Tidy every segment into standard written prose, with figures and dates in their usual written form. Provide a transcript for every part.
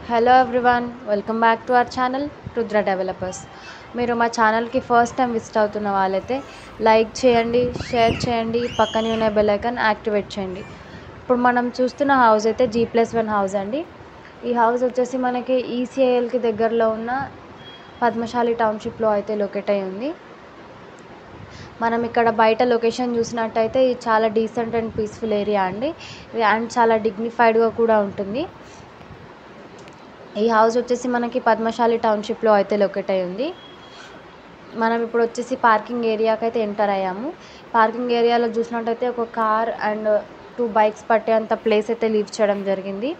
Hello everyone, welcome back to our channel Rudra developers. మీరు మా ఛానల్కి ఫస్ట్ టైం విజిట్ అవుతున్న వాళ్ళైతే లైక్ చేయండి, షేర్ చేయండి, పక్కనే ఉన్న బెల్ ఐకాన్ యాక్టివేట్ చేయండి. ఇప్పుడు మనం చూస్తున్న హౌస్ అయితే G+1 హౌస్ అండి. ఈ హౌస్ వచ్చేసి మనకి ఈసీఐఎల్కి దగ్గరలో ఉన్న పద్మశాలి టౌన్షిప్లో అయితే లొకేట్ అయి ఉంది. మనం ఇక్కడ బయట లొకేషన్ చూసినట్టయితే ఇది చాలా డీసెంట్ అండ్ పీస్ఫుల్ ఏరియా అండి, అండ్ చాలా డిగ్నిఫైడ్గా కూడా ఉంటుంది. ఈ హౌస్ వచ్చేసి మనకి పద్మశాలి టౌన్షిప్లో అయితే లొకేట్ అయి ఉంది. మనం ఇప్పుడు వచ్చేసి పార్కింగ్ ఏరియాకి అయితే ఎంటర్ అయ్యాము. పార్కింగ్ ఏరియాలో చూసినట్టయితే ఒక కార్ అండ్ 2 బైక్స్ పట్టేంత ప్లేస్ అయితే లీవ్ చేయడం జరిగింది.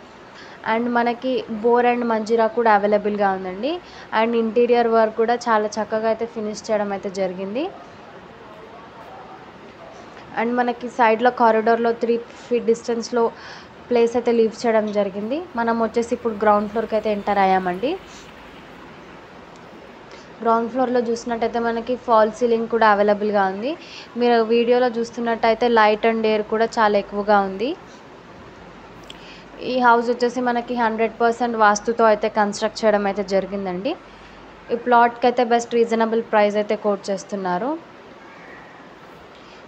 అండ్ మనకి బోర్ అండ్ మంజీరా కూడా అవైలబుల్గా ఉందండి. అండ్ ఇంటీరియర్ వర్క్ కూడా చాలా చక్కగా అయితే ఫినిష్ చేయడం అయితే జరిగింది. అండ్ మనకి సైడ్లో కారిడార్లో 3 feet డిస్టెన్స్లో ప్లేస్ అయితే లీవ్ చేయడం జరిగింది. మనం వచ్చేసి ఇప్పుడు గ్రౌండ్ ఫ్లోర్కి అయితే ఎంటర్ అయ్యామండి. గ్రౌండ్ ఫ్లోర్లో చూసినట్టయితే మనకి ఫాల్ సీలింగ్ కూడా అవైలబుల్గా ఉంది. మీరు వీడియోలో చూస్తున్నట్టయితే లైట్ అండ్ ఎయిర్ కూడా చాలా ఎక్కువగా ఉంది. ఈ హౌస్ వచ్చేసి మనకి 100% వాస్తుతో అయితే కన్స్ట్రక్ట్ చేయడం అయితే జరిగిందండి. ఈ ప్లాట్కి అయితే బెస్ట్ రీజనబుల్ ప్రైస్ అయితే కోట్ చేస్తున్నారు.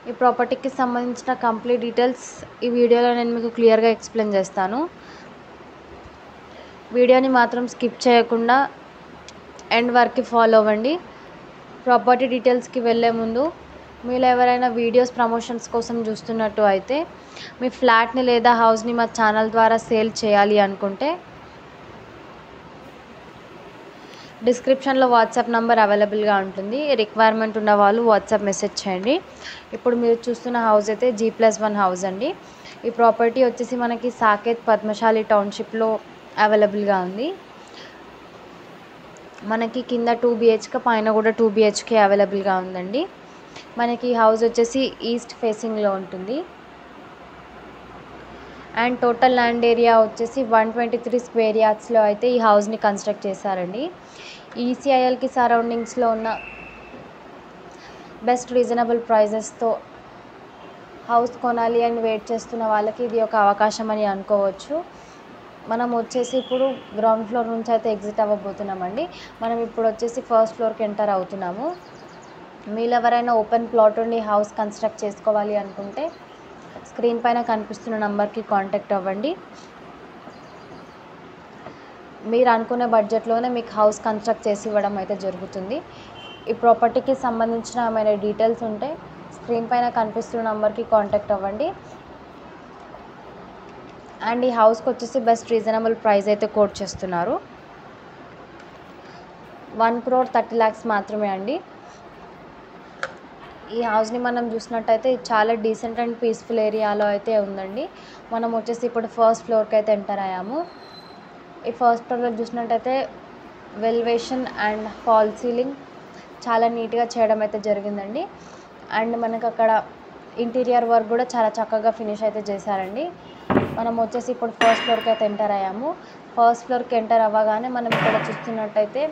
ఈ ప్రాపర్టీకి సంబంధించిన కంప్లీట్ డీటెయిల్స్ ఈ వీడియోలో నేను మీకు క్లియర్గా ఎక్స్ప్లెయిన్ చేస్తాను. వీడియోని మాత్రం స్కిప్ చేయకుండా ఎండ్ వరకు ఫాలో అవ్వండి. ప్రాపర్టీ డీటెయిల్స్కి వెళ్ళే ముందు మీరు ఎవరైనా వీడియోస్ ప్రమోషన్స్ కోసం చూస్తున్నట్టు అయితే మీ ఫ్లాట్ని లేదా హౌస్ని మా ఛానల్ ద్వారా సేల్ చేయాలి అనుకుంటే డిస్క్రిప్షన్లో వాట్సాప్ నంబర్ అవైలబుల్గా ఉంటుంది. రిక్వైర్మెంట్ ఉన్న వాళ్ళు వాట్సాప్ మెసేజ్ చేయండి. ఇప్పుడు మీరు చూస్తున్న హౌస్ అయితే G+1 హౌస్ అండి. ఈ ప్రాపర్టీ వచ్చేసి మనకి సాకేత్ పద్మశాలి టౌన్షిప్లో అవైలబుల్గా ఉంది. మనకి కింద 2 BHK, పైన కూడా 2 BHK అవైలబుల్గా ఉందండి. మనకి హౌస్ వచ్చేసి ఈస్ట్ ఫేసింగ్లో ఉంటుంది. అండ్ టోటల్ ల్యాండ్ ఏరియా వచ్చేసి 123 స్క్వేర్ యార్డ్స్లో అయితే ఈ హౌస్ని కన్స్ట్రక్ట్ చేశారండి. ఈసీఐఎల్కి సరౌండింగ్స్లో ఉన్న బెస్ట్ రీజనబుల్ ప్రైజెస్తో హౌస్ కొనాలి అని వెయిట్ చేస్తున్న వాళ్ళకి ఇది ఒక అవకాశం అని అనుకోవచ్చు. మనం వచ్చేసి ఇప్పుడు గ్రౌండ్ ఫ్లోర్ నుంచి అయితే ఎగ్జిట్ అవ్వబోతున్నామండి. మనం ఇప్పుడు వచ్చేసి ఫస్ట్ ఫ్లోర్కి ఎంటర్ అవుతున్నాము. మీరు ఎవరైనా ఓపెన్ ప్లాట్ ఉండి హౌస్ కన్స్ట్రక్ట్ చేసుకోవాలి అనుకుంటే స్క్రీన్ పైన కనిపిస్తున్న నంబర్కి కాంటాక్ట్ అవ్వండి. మీరు అనుకునే బడ్జెట్లోనే మీకు హౌస్ కన్స్ట్రక్ట్ చేసి ఇవ్వడం అయితే జరుగుతుంది. ఈ ప్రాపర్టీకి సంబంధించిన ఏమైనా డీటెయిల్స్ ఉంటే స్క్రీన్ పైన కనిపిస్తున్న నంబర్కి కాంటాక్ట్ అవ్వండి. అండ్ ఈ హౌస్కి వచ్చేసి బెస్ట్ రీజనబుల్ ప్రైస్ అయితే కోట్ చేస్తున్నారు. 1,30,00,000 మాత్రమే అండి. ఈ హౌస్ని మనం చూసినట్టయితే చాలా డీసెంట్ అండ్ పీస్ఫుల్ ఏరియాలో అయితే ఉందండి. మనం వచ్చేసి ఇప్పుడు ఫస్ట్ ఫ్లోర్కి అయితే ఎంటర్ అయ్యాము. ఈ ఫస్ట్ ఫ్లోర్లో చూసినట్టయితే వెల్వేషన్ అండ్ ఫాల్ సీలింగ్ చాలా నీట్గా చేయడం అయితే జరిగిందండి. అండ్ మనకు అక్కడ ఇంటీరియర్ వర్క్ కూడా చాలా చక్కగా ఫినిష్ అయితే చేశారండి. మనం వచ్చేసి ఇప్పుడు ఫస్ట్ ఫ్లోర్కి అయితే ఎంటర్ అయ్యాము. ఫస్ట్ ఫ్లోర్కి ఎంటర్ అవ్వగానే మనం ఇక్కడ చూస్తున్నట్టయితే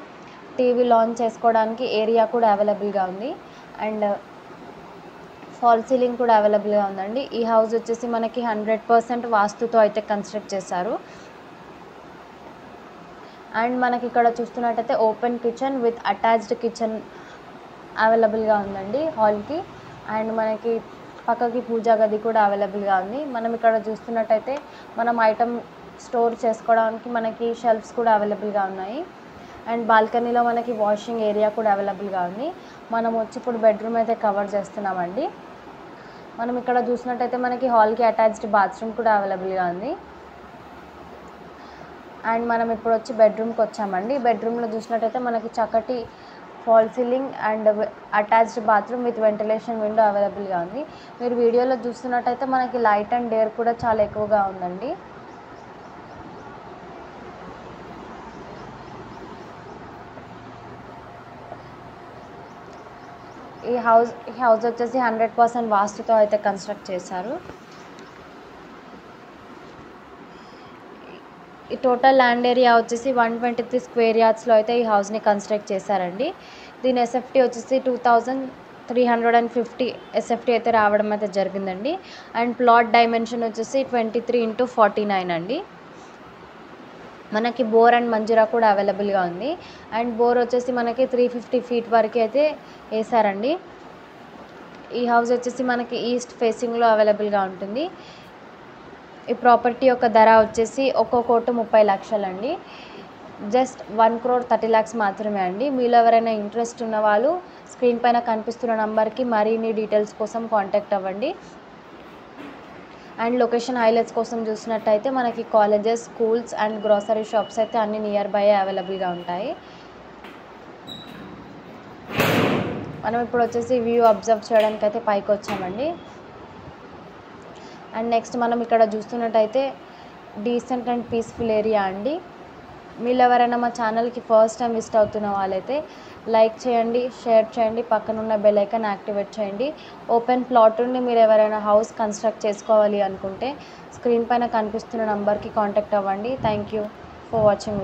టీవీ లాంచ్ చేసుకోవడానికి ఏరియా కూడా అవైలబుల్గా ఉంది. అండ్ ఫాల్ సీలింగ్ కూడా అవైలబుల్గా ఉందండి. ఈ హౌస్ వచ్చేసి మనకి 100% వాస్తుతో అయితే కన్స్ట్రక్ట్ చేశారు. అండ్ మనకి ఇక్కడ చూస్తున్నట్టయితే open kitchen with attached kitchen అవైలబుల్గా ఉందండి హాల్కి. అండ్ మనకి పక్కకి పూజా గది కూడా అవైలబుల్గా ఉంది. మనం ఇక్కడ చూస్తున్నట్టయితే మనం ఐటమ్ స్టోర్ చేసుకోవడానికి మనకి షెల్ఫ్స్ కూడా అవైలబుల్గా ఉన్నాయి. అండ్ బాల్కనీలో మనకి వాషింగ్ ఏరియా కూడా అవైలబుల్గా ఉంది. మనం వచ్చి ఇప్పుడు బెడ్రూమ్ అయితే కవర్ చేస్తున్నామండి. మనం ఇక్కడ చూసినట్టయితే మనకి హాల్కి అటాచ్డ్ బాత్రూమ్ కూడా అవైలబుల్గా ఉంది. అండ్ మనం ఇప్పుడు వచ్చి బెడ్రూమ్కి వచ్చామండి. బెడ్రూమ్లో చూసినట్టయితే మనకి చక్కటి fall ceiling and attached bathroom with ventilation window అవైలబుల్గా ఉంది. మీరు వీడియోలో చూస్తున్నట్టయితే మనకి లైట్ అండ్ ఎయిర్ కూడా చాలా ఎక్కువగా ఉందండి. ఈ హౌస్ వచ్చేసి 100% వాస్తుతో అయితే కన్స్ట్రక్ట్ చేశారు. ఈ టోటల్ ల్యాండ్ ఏరియా వచ్చేసి 123 స్క్వేర్ యార్డ్స్లో అయితే ఈ హౌస్ని కన్స్ట్రక్ట్ చేశారండి. దీని ఎస్ఎఫ్టీ వచ్చేసి 2,350 ఎస్ఎఫ్టీ అయితే రావడం అయితే జరిగిందండి. అండ్ ప్లాట్ డైమెన్షన్ వచ్చేసి 23x49 అండి. మనకి బోర్ అండ్ మంజీరా కూడా అవైలబుల్గా ఉంది. అండ్ బోర్ వచ్చేసి మనకి 350 ఫీట్ వరకు అయితే వేసారండి. ఈ హౌస్ వచ్చేసి మనకి ఈస్ట్ ఫేసింగ్లో అవైలబుల్గా ఉంటుంది. ఈ ప్రాపర్టీ యొక్క ధర వచ్చేసి 1,30 లక్షలండి. జస్ట్ 1,30 lakhs మాత్రమే అండి. మీలో ఎవరైనా ఇంట్రెస్ట్ ఉన్న వాళ్ళు స్క్రీన్ పైన కనిపిస్తున్న నంబర్కి మరిన్ని డీటెయిల్స్ కోసం కాంటాక్ట్ అవ్వండి. అండ్ లొకేషన్ హైలైట్స్ కోసం చూసినట్టయితే మనకి colleges, schools and grocery shops అయితే అన్ని నియర్ బై అవైలబుల్గా ఉంటాయి. మనం ఇప్పుడు వచ్చేసి వ్యూ అబ్జర్వ్ చేయడానికి అయితే పైకి వచ్చామండి. అండ్ నెక్స్ట్ మనం ఇక్కడ చూస్తున్నట్టయితే డీసెంట్ అండ్ పీస్ఫుల్ ఏరియా అండి. మీరు ఎవరైనా మా ఛానల్కి ఫస్ట్ టైం విజిట్ అవుతున్న వాళ్ళైతే లైక్ చేయండి, షేర్ చేయండి, పక్కన ఉన్న బెల్ ఐకాన్ యాక్టివేట్ చేయండి. ఓపెన్ ప్లాట్ నుండి మీరు ఎవరైనా హౌస్ కన్స్ట్రక్ట్ చేసుకోవాలి అనుకుంటే స్క్రీన్ పైన కనిపిస్తున్న నంబర్కి కాంటాక్ట్ అవ్వండి. Thank you for watching.